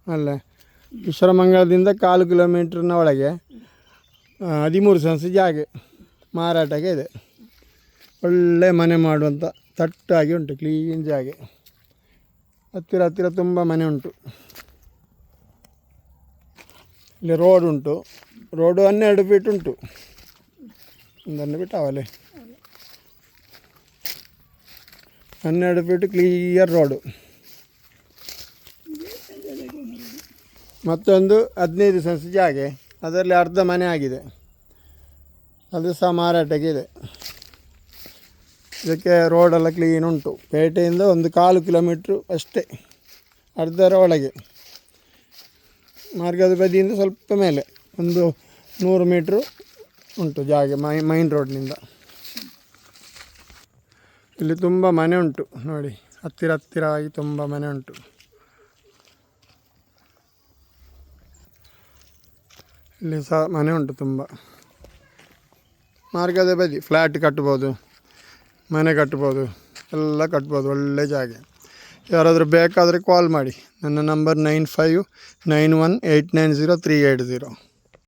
ಅಲ್ಲ ಈಶ್ವರಮಂಗಲದಿಂದ 1/4 ಕಿಲೋಮೀಟ್ರ್ನ ಒಳಗೆ 13 ಸೆನ್ಸ್ ಜಾಗ ಮಾರಾಟಕ್ಕೆ ಇದೆ. ಒಳ್ಳೆ ಮನೆ ಮಾಡುವಂಥ ತಟ್ಟಾಗಿ ಉಂಟು, ಕ್ಲೀನ್ ಜಾಗ. ಹತ್ತಿರ ತುಂಬ ಮನೆ ಉಂಟು. ಇಲ್ಲಿ ರೋಡ್ ಉಂಟು. ರೋಡು 12 ಫೀಟ್ ಉಂಟು. 12 ಫೀಟ್ ಅವಲೆ 12 ಫೀಟ್ ಕ್ಲಿಯರ್ ರೋಡು. ಮತ್ತೊಂದು 15 ಸೆನ್ಸ್ ಜಾಗ, ಅದರಲ್ಲಿ ಅರ್ಧ ಮನೆ ಆಗಿದೆ, ಅದು ಸಹ ಮಾರಾಟಕ್ಕೆ ಇದೆ. ಇದಕ್ಕೆ ರೋಡೆಲ್ಲ ಕ್ಲೀನ್ ಉಂಟು. ಪೇಟೆಯಿಂದ 1/4 ಕಿಲೋಮೀಟ್ರು ಅಷ್ಟೇ, ಅರ್ಧರ ಒಳಗೆ. ಮಾರ್ಗದ ಬದಿಯಿಂದ ಸ್ವಲ್ಪ ಮೇಲೆ ಒಂದು 100 ಮೀಟ್ರು ಉಂಟು ಜಾಗ ಮೈನ್ ರೋಡ್ನಿಂದ. ಇಲ್ಲಿ ತುಂಬ ಮನೆ ಉಂಟು ನೋಡಿ, ಹತ್ತಿರ ಆಗಿ ತುಂಬ ಮನೆ ಉಂಟು. ಇಲ್ಲಿ ಸಹ ಮನೆ ಉಂಟು ತುಂಬ. ಮಾರ್ಗದ ಬದಿ ಫ್ಲ್ಯಾಟ್ ಕಟ್ಬೋದು, ಮನೆ ಕಟ್ಬೋದು, ಎಲ್ಲ ಕಟ್ಬೋದು. ಒಳ್ಳೆ ಜಾಗ. ಯಾರಾದರೂ ಬೇಕಾದರೆ ಕಾಲ್ ಮಾಡಿ. ನನ್ನ ನಂಬರ್ 9591890380.